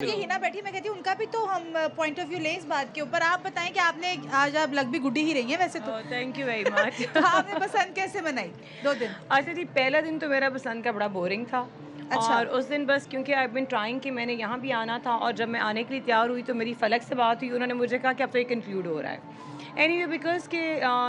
ये हिना बैठी, मैं कहती हूँ उनका भी तो हम पॉइंट ऑफ व्यू लें इस बात के ऊपर। आप बताएं कि आपने आज आप लग भी गुड्डी ही रही हैं वैसे तो। Thank you very much. आपने पसंद कैसे मनाई 2 दिन? अच्छा जी, पहला दिन तो मेरा पसंद का बड़ा बोरिंग था। अच्छा। और उस दिन बस क्योंकि आई बिन ट्राइंग कि मैंने यहाँ भी आना था, और जब मैं आने के लिए तैयार हुई तो मेरी फलक से बात हुई। उन्होंने मुझे कहा कि अब तो ये कंक्लूड हो रहा है। एनीवे बिकॉज के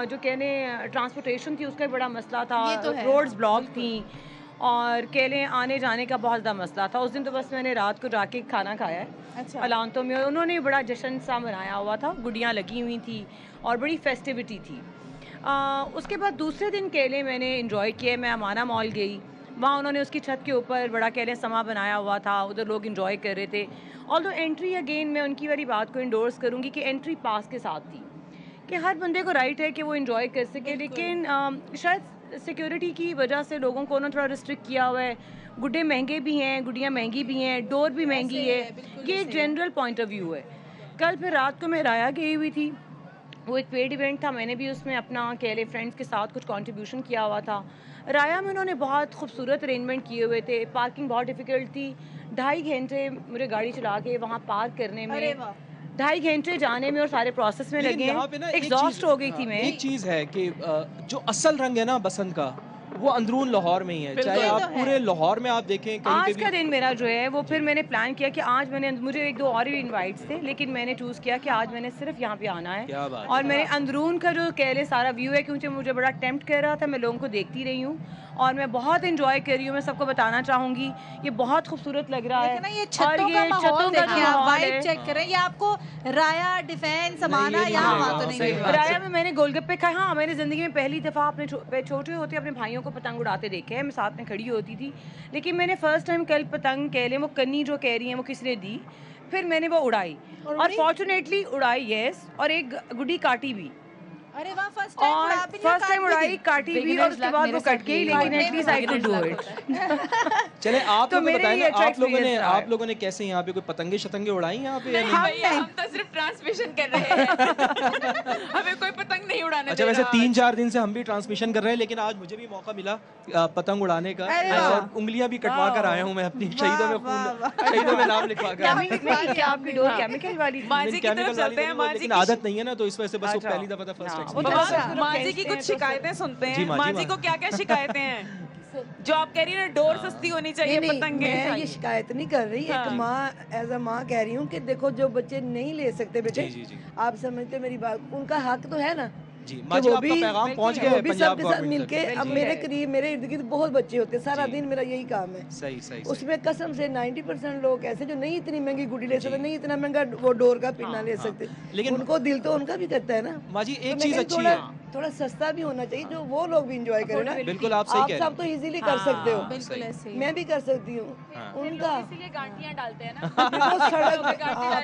जो कहने ट्रांसपोर्टेशन थी उसका बड़ा मसला था, ये तो है, रोड्स हाँ, ब्लॉक बिल्कुल। थी और कहने आने जाने का बहुत ज़्यादा मसला था। उस दिन तो बस मैंने रात को जाके खाना खाया है अच्छा। अलांतो में। उन्होंने बड़ा जश्न सा मनाया हुआ था, गुड़ियाँ लगी हुई थी और बड़ी फेस्टिविटी थी। उसके बाद दूसरे दिन केले मैंने इन्जॉय किए। मैं अमाना मॉल गई, वहाँ उन्होंने उसकी छत के ऊपर बड़ा केले समा बनाया हुआ था, उधर लोग इन्जॉय कर रहे थे। ऑल्दो एंट्री अगेन मैं उनकी वाली बात को इंडोर्स करूँगी कि एंट्री पास के साथ थी कि हर बंदे को राइट है कि वो इन्जॉय कर सके, लेकिन शायद सिक्योरिटी की वजह से लोगों को उन्होंने थोड़ा रिस्ट्रिक्ट किया हुआ है। गुड्डे महंगे भी हैं, गुड़ियाँ महंगी भी हैं, डोर भी महंगी है। ये एक जनरल पॉइंट ऑफ व्यू है। कल फिर रात को मैं राया गई हुई थी, वो एक पेड इवेंट था, मैंने भी उसमें अपना केले फ्रेंड्स के साथ कुछ कंट्रीब्यूशन किया हुआ था। राया में उन्होंने बहुत खूबसूरत अरेंजमेंट किए हुए थे। पार्किंग बहुत डिफ़िकल्ट थी, 2.5 घंटे मुझे गाड़ी चला के वहाँ पार्क करने में, 2.5 घंटे जाने में और सारे प्रोसेस में लगे। यहाँ पे ना एग्जॉस्ट हो गई थी मैं। एक चीज है कि जो असल रंग है ना बसंत का, वो अंदरून लाहौर में ही है। चाहे आप पूरे लाहौर में आप देखें कहीं आज पे का भी। दिन मेरा जो है वो फिर मैंने प्लान किया कि आज मैंने, मुझे 1-2 और भी इनवाइट्स थे, लेकिन मैंने चूज़ किया कि आज मैंने सिर्फ यहाँ पे आना है। क्या बात और मैंने अंदरून का जो कह ले सारा व्यू है, क्योंकि मुझे बड़ा टेम्प्ट कर रहा था, मैं लोगों को देखती रही हूँ और मैं बहुत इंजॉय कर रही हूँ। मैं सबको बताना चाहूँगी ये बहुत खूबसूरत लग रहा है। ना ये छतों का माहौल देखिए, आप वाइब चेक करें। ये आपको राया, डिफेंस, अमाना यहाँ वहाँ तो नहीं है। राया में मैंने गोलगप्पे खाए। हाँ, मैंने ज़िंदगी में पहली दफ़ा अपने छोटे होते अपने भाइयों को पतंग उड़ाते देखे हैं। मैं साथ में खड़ी होती थी, लेकिन मैंने फर्स्ट टाइम कल पतंग कह लें, वो कन्नी जो कह रही हैं वो किसी ने दी, फिर मैंने वो उड़ाई और फॉर्चुनेटली उड़ाई, यस, और एक गुड्डी काटी भी। अरे वाह, फर्स्ट टाइम उड़ाई, काटी भी, और उसके बाद वो कट गई, लेकिन at least I could do it. चले आप तो लोग बताएं ना, ये आप लोगों ने कैसे यहाँ पे कोई पतंगे शतंगे उड़ाई यहाँ पे? हम तो सिर्फ ट्रांसमिशन कर रहे हैं। हमें कोई पतंग नहीं उड़ाने अच्छा, वैसे 3-4 दिन से हम भी ट्रांसमिशन कर रहे हैं, लेकिन आज मुझे भी मौका मिला पतंग उड़ाने का और उंगलियां भी कटवा कर आया हूँ मैं अपनी। शहीदों में नाम लिखवा कर। क्या आपकी डोर केमिकल वाली? माँ जी की तरफ चलते हैं। माँ जी लेकिन आदत नहीं है ना, तो इस वजह से बस वो पहली दफा था, फर्स्ट एक्सपीरियंस। माँ जी की कुछ शिकायतें सुनते हैं। माँ माँ जी जी को क्या क्या शिकायतें हैं जो आप कह रही है ना, डोर सस्ती होनी चाहिए, पतंगे? मैं ये शिकायत नहीं कर रही, एक माँ एज अ माँ कह रही हूँ कि देखो जो बच्चे नहीं ले सकते बेटे, आप समझते मेरी बात, उनका हक तो है ना जी। माँ जी, आपका पैगाम पहुंच गया है पंजाब सबके साथ गवर्नमेंट मिलके। अब मेरे करीब, मेरे इर्द गिर्द बहुत बच्चे होते हैं, सारा दिन मेरा यही काम है। सही सही। उसमें कसम से 90% लोग ऐसे जो नहीं इतनी महंगी गुड़ी ले सकते, नहीं इतना महंगा वो डोर का पिन्ना ले सकते, लेकिन उनको दिल तो उनका भी करता है ना। माँ जी एक चीज अच्छी है, थोड़ा सस्ता भी होना चाहिए जो वो लोग भी इंजॉय करें ना। बिल्कुल आप सही कह रहे सब तो इजीली कर सकते हो, बिल्कुल ऐसे ही। मैं भी कर सकती हूँ। उनका इसीलिए गांठियां डालते हैं ना।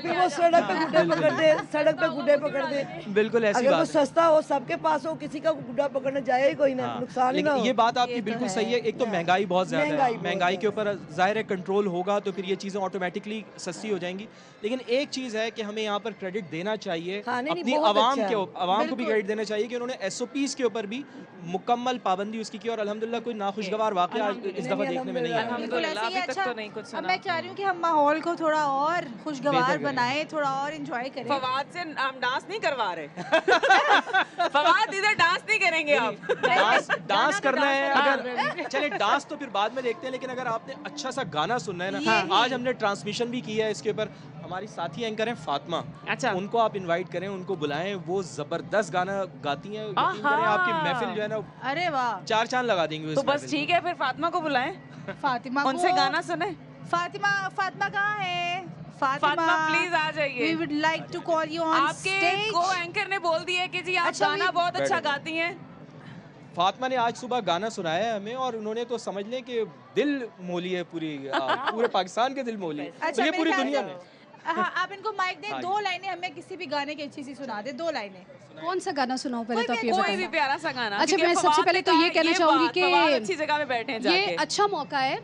फिर वो सड़क पे गुड्डे पकड़ते, सड़क पे गुड्डे पकड़ते। बिल्कुल ऐसी अगर वो बात है। सस्ता हो, सबके पास हो, किसी का गुड्डा पकड़ने जाए ही कोई ना, नुकसान ही ना लेकिन हो। ये बात आपकी बिल्कुल सही है। एक तो महंगाई बहुत ज्यादा है, महंगाई के ऊपर जाहिर है कंट्रोल होगा तो फिर ये चीजें ऑटोमेटिकली सस्ती हो जाएंगी। लेकिन एक चीज है कि हमें यहाँ पर क्रेडिट देना चाहिए अपनी आवाम को भी क्रेडिट देना चाहिए कि उन्होंने SOPs के ऊपर भी मुकम्मल पाबंदी उसकी की, और अल्हम्दुलिल्लाह कोई नाखुशगवार वाकया इस दफा देखने में नहीं आया। अभी तक तो नहीं कुछ अब सुना। मैं चाह रही हूँ कि हम माहौल को थोड़ा और खुशगवार बनाएं, थोड़ा और एंजॉय करें। फवाद से हम डांस नहीं करवा रहे। फवाद इधर डांस नहीं करेंगे आप। डांस करना है अगर, चले डांस तो फिर बाद में देखते हैं, लेकिन अगर आपने अच्छा सा गाना सुनना है ना, आज हमने ट्रांसमिशन भी किया है इसके ऊपर। हमारी साथी एंकर हैं फातिमा, अच्छा, उनको आप इनवाइट करें, उनको बुलाएं, वो जबरदस्त गाना गाती हैं। यकीन करें आपकी महफिल जो है ना, अरे वाह, 4 चांद लगा देंगे। तो बस ठीक है, फिर फातिमा को बुलाएं, फातिमा उनसे गाना सुने। फातिमा कहाँ है? फातिमा प्लीज आ जाइए। We would like to call you on आपके stage. को एंकर ने बोल दिया है कि जी आप गाना बहुत अच्छा गाती हैं। फातिमा ने आज सुबह गाना सुनाया है हमें, और उन्होंने तो समझ लें कि दिल मोली है पूरे पाकिस्तान के दिल मोली है, अच्छा, ये पूरी दुनिया में। हाँ, आप इनको माइक दें, 2 लाइनें हमें किसी भी गाने की अच्छी सी सुना दे, 2 लाइनें। कौन सा गाना सुनाओ पहले तो आप ये कोई बताएं। भी प्यारा सा गाना। अच्छा, मैं सबसे पहले तो ये कहना चाहूंगी कि अच्छी जगह पे बैठे हैं जाके। ये अच्छा मौका है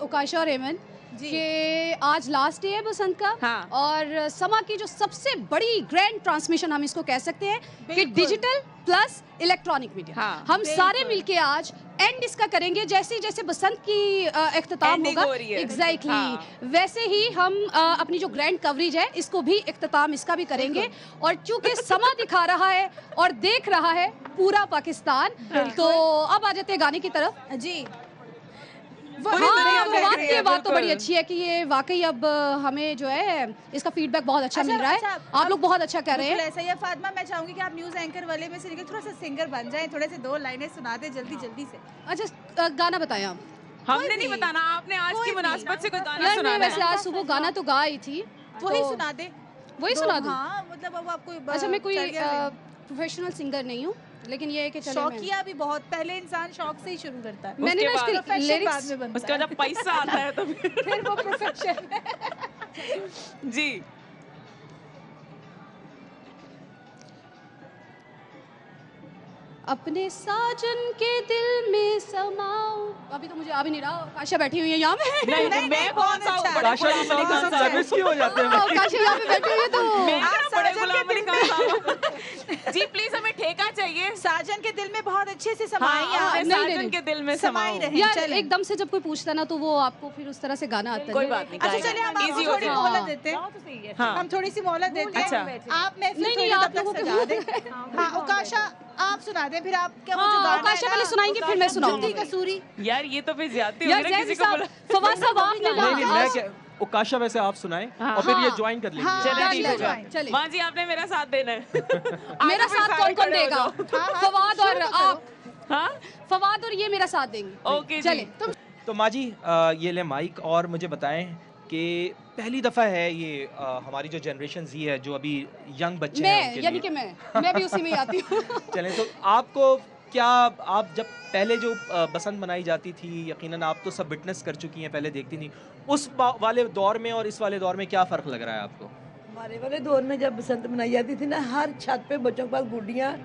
उकाशा और एमन, कि आज लास्ट डे है बसंत का। हाँ। और समा की जो सबसे बड़ी ग्रैंड ट्रांसमिशन हम इसको कह सकते हैं कि डिजिटल प्लस इलेक्ट्रॉनिक मीडिया। हाँ, हम सारे मिलके आज एंड इसका करेंगे, जैसे जैसे बसंत की इख्तिताम होगा एग्जैक्टली वैसे ही हम अपनी जो ग्रैंड कवरेज है इसको भी इख्तिताम इसका भी करेंगे। और चूंकि समा दिखा रहा है और देख रहा है पूरा पाकिस्तान, तो अब आ जाते हैं गाने की तरफ जी। हाँ, ये बात तो बड़ी अच्छी है कि ये वाकई अब हमें जो है इसका फीडबैक बहुत अच्छा मिल रहा है। आप लोग बहुत अच्छा कर रहे हैं। ऐसा ही है फातिमा, मैं चाहूंगी कि आप न्यूज एंकर वाले में से निकल थोड़ा सा सिंगर बन जाएं, थोड़े से 2 लाइनें सुना दें जल्दी जल्दी से। अच्छा गाना बताएं आप। हमने नहीं बताना, आपने आज की मुनासबत से कोई गाना सुनाना है। वैसे आज सुबह गाना तो गा ही थी, वही सुना दे। वही सुना दूं? हाँ, मतलब अब आपको अच्छा मैं कोई प्रोफेशनल सिंगर नहीं हूँ, लेकिन ये है कि चलो शौकिया भी बहुत, पहले इंसान शौक से ही शुरू करता है। मैंने ना इसके लिरिक्स उसका जब पैसा आता है तो फिर वो प्रोफेशन है। जी अपने साजन के दिल में समाओ। अभी तो मुझे आ भी नहीं रहा, काशा बैठी हुई है यहाँ पे। नहीं मैं कौन सा काशा जी सॉन्ग के साथ सर्विस क्यों हो जाते हैं? काशा यहाँ पे बैठी हुई है तो बड़े गुलाम अली खान साहब जी प्लीज हमें ठेका चाहिए। साजन के दिल में बहुत अच्छे से समाई आप। साजन के दिल में समाई रहे यार एकदम से जब कोई पूछता ना तो वो आपको फिर उस तरह से गाना आता है। कोई बात नहीं। अच्छा चलिए हम आपको थोड़ी मोहलत देते हैं। हम थोड़ी सी मोहलत देते हैं। आप में नहीं आप लोगों को हाँ उकाशा आप सुना दें, फिर आप क्या उकाशा पहले सुनाएंगे फिर मैं सुनाऊंगी। कसूरी यार ये तो फिर ज्यादा हो गया, किसी को बोला फवाद साहब आपने नहीं मैं क्या उकाशा वैसे आप सुनाएं और फिर ये ज्वाइन कर लेंगे। चलिए ठीक है माँ जी आपने मेरा साथ देना है। मेरा साथ कौन कौन देगा? फवाद और आप। हाँ फवाद और ये मेरा साथ देंगे। ओके चले तो माँ जी ये ले माइक और मुझे बताएं कि पहली दफ़ा है ये हमारी जो जनरेशन जी है जो अभी यंग बच्चे हैं उनके यानी कि मैं भी उसी में ही आती हूँ। चलें तो आपको क्या, आप जब पहले जो बसंत मनाई जाती थी यकीनन आप तो सब विटनेस कर चुकी हैं, पहले देखती थी, उस वाले दौर में और इस वाले दौर में क्या फ़र्क लग रहा है आपको? हमारे वाले दौर में जब बसंत मनाई जाती थी ना, हर छत पे बच्चों के पास गुड्डियाँ,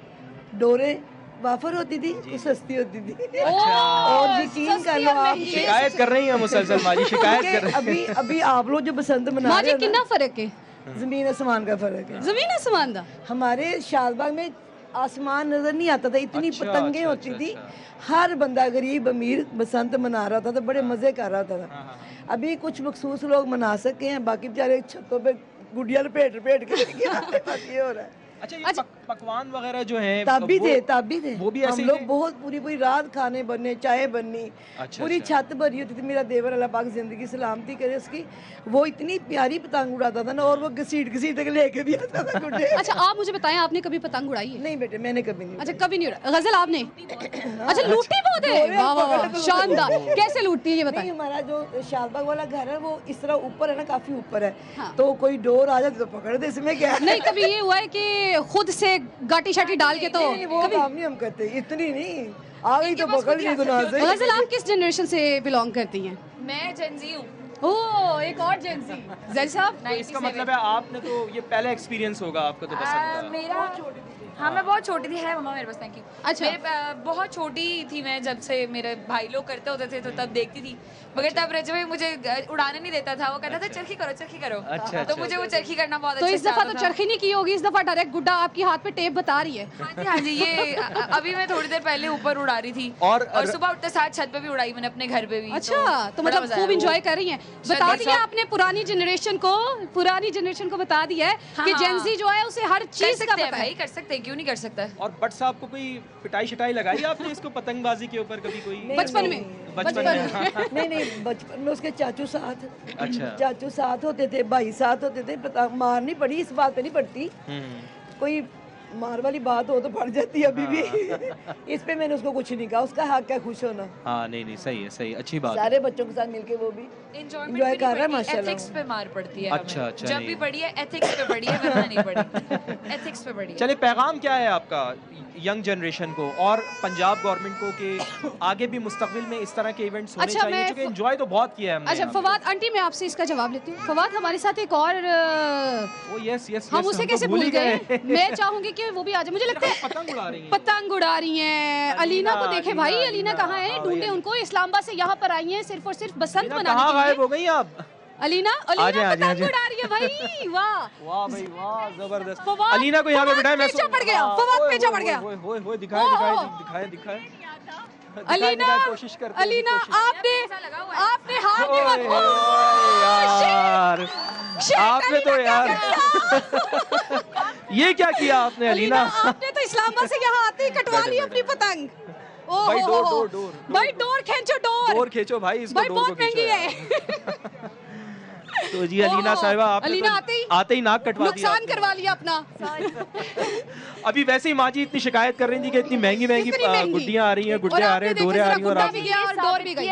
डोरे, वाफर होती थी, वो सस्ती होती थी। और यकीन कर लो आप, शिकायत कर रही हैं मुसलसल माँ जी, शिकायत कर रही हैं। अभी आप लोग जो बसंत मना रहे हैं, कितना फर्क है? जमीन आसमान का फर्क है। जमीन आसमान का। हमारे शालबाग में आसमान नजर नहीं आता था, इतनी पतंगे होती थी। हर बंदा गरीब अमीर बसंत मना रहा था, तो बड़े मजे कर रहा था। अभी कुछ मखसूस लोग मना सके हैं, बाकी बेचारे छतों पे गुड़िया लपेट के ये हो रहा है। अच्छा ये पकवान वगैरह जो हैं तब भी थे वो भी ऐसे हम लोग बहुत पूरी रात खाने बनने, चाय बननी, पूरी छत भरी होती थी। मेरा देवर अल्लाह पाक जिंदगी सलामती करे उसकी, वो इतनी प्यारी पतंग उड़ाता था ना, और वो घसीट के लेके भी आता था गुड्डे। अच्छा आप मुझे बताएं, आपने कभी पतंग उड़ाई है? नहीं बेटे मैंने कभी नहीं। अच्छा कभी नहीं उड़ाई। गजल आपने? अच्छा लूटती बहुत है, वाह वाह शानदार। कैसे लूटती है ये बताइए? हमारा जो शालबाग वाला घर है वो इस तरह ऊपर है ना, काफी ऊपर है, तो कोई डोर आ जाती तो पकड़ दे, इसमें क्या है। नहीं कभी ये हुआ है कि खुद से गाटी शाटी डाल के? तो वो काम नहीं हम करते, इतनी नहीं, आ गई तो पकड़ ली गुनाह से। गजल आप किस जनरेशन से बिलोंग करती हैं? मैं जेनजी हूँ। ओह एक और जेनजी। जैल साहब इसका मतलब है आपने तो ये पहला एक्सपीरियंस होगा आपका तो बसंत का। मेरा हाँ मैं बहुत छोटी थी, है मम्मा मेरे पास, थैंक यू। अच्छा मैं बहुत छोटी थी मैं जब से मेरे भाई लोग करते होते थे तो तब देखती थी, मगर तब रजब भाई मुझे उड़ाने नहीं देता था, वो कहता था चरखी करो। अच्छा, तो मुझे वो चरखी करना बहुत तो अच्छा इस दफा तो चरखी नहीं की होगी, इस दफा डायरेक्ट गुड्डा आपकी हाथ पे टेप बता रही है। हाँ जी ये अभी मैं थोड़ी देर पहले ऊपर उड़ा रही थी और सुबह उठते साथ छत पे भी उड़ाई मैंने, अपने घर पे भी। अच्छा तो मतलब खूब इंजॉय कर रही हैं। बता दिया आपने पुरानी जनरेशन को बता दिया है कि जेनजी जो है उसे हर चीज का पता है। कर सकते हैं, क्यों नहीं कर सकता। और बट साहब को कोई पिटाई शिटाई लगाई आपने इसको पतंगबाजी के ऊपर कभी कोई? बचपन में नहीं बचपन में उसके चाचू साथ, अच्छा चाचू साथ होते थे, भाई साथ होते थे, मार नहीं पड़ी, इस बात पे नहीं पड़ती, कोई मार वाली बात हो तो पड़ जाती है अभी भी। इस पे मैंने उसको कुछ नहीं कहा, उसका हक है खुश होना। हाँ नहीं सही है, सही अच्छी बात। सारे बच्चों के साथ मिलके वो भी एंजॉय कर रहा है माशाल्लाह। एथिक्स पे मार पड़ती है। अच्छा जब भी पढ़ी है एथिक्स पे पढ़ी है, वरना नहीं पढ़ी, एथिक्स पे पढ़ी है। चलिए पैगाम क्या है आपका यंग जनरेशन को और पंजाब गवर्नमेंट को कि आगे भी मुस्तकबिल में इस तरह के इवेंट्स होने चाहिए, क्योंकि एंजॉय तो बहुत किया है हमने। अच्छा फवाद आंटी मैं आपसे इसका जवाब लेती हूँ। फवाद हमारे साथ एक और हम उसे कैसे भूल गए? मैं चाहूंगी कि वो भी आ जाए। मुझे लगता है पतंग उड़ा रही हैं। अलीना को देखे भाई, अलीना कहाँ है? ढूंढे उनको, इस्लामाबाद से यहाँ पर आई हैं सिर्फ और सिर्फ बसंत मनाने के गायब हो गई आप। अलीना पतंग उड़ा रही है भाई। वाह वाह भाई वाह, जबरदस्त। फवाद, अलीना को यहाँ पे बिठाए, मैं पीछे पड़ गया, फवाद पीछे पड़ गया। दिखाए अलीना, कोशिश करते अलीना आपने हाथ में मत, यार आपने तो यार ये क्या किया आपने अलीना? आपने तो इस्लामाबाद से यहाँ आते ही कटवा ली अपनी पतंग। भाई डोर भाई डोर खींचो, डोर खींचो भाई, इसको भाई बहुत महंगी है। तो जी अलीना साहिबा आपने आते ही नाक कटवा दिया, नुकसान करवा लिया अपना। अभी वैसे ही माँ जी इतनी शिकायत कर रही थी कि इतनी महंगी गुड्डियाँ आ रही हैं, गुड्डे आ रहे हैं, डोरे आ रही हैं, और डोर भी गई।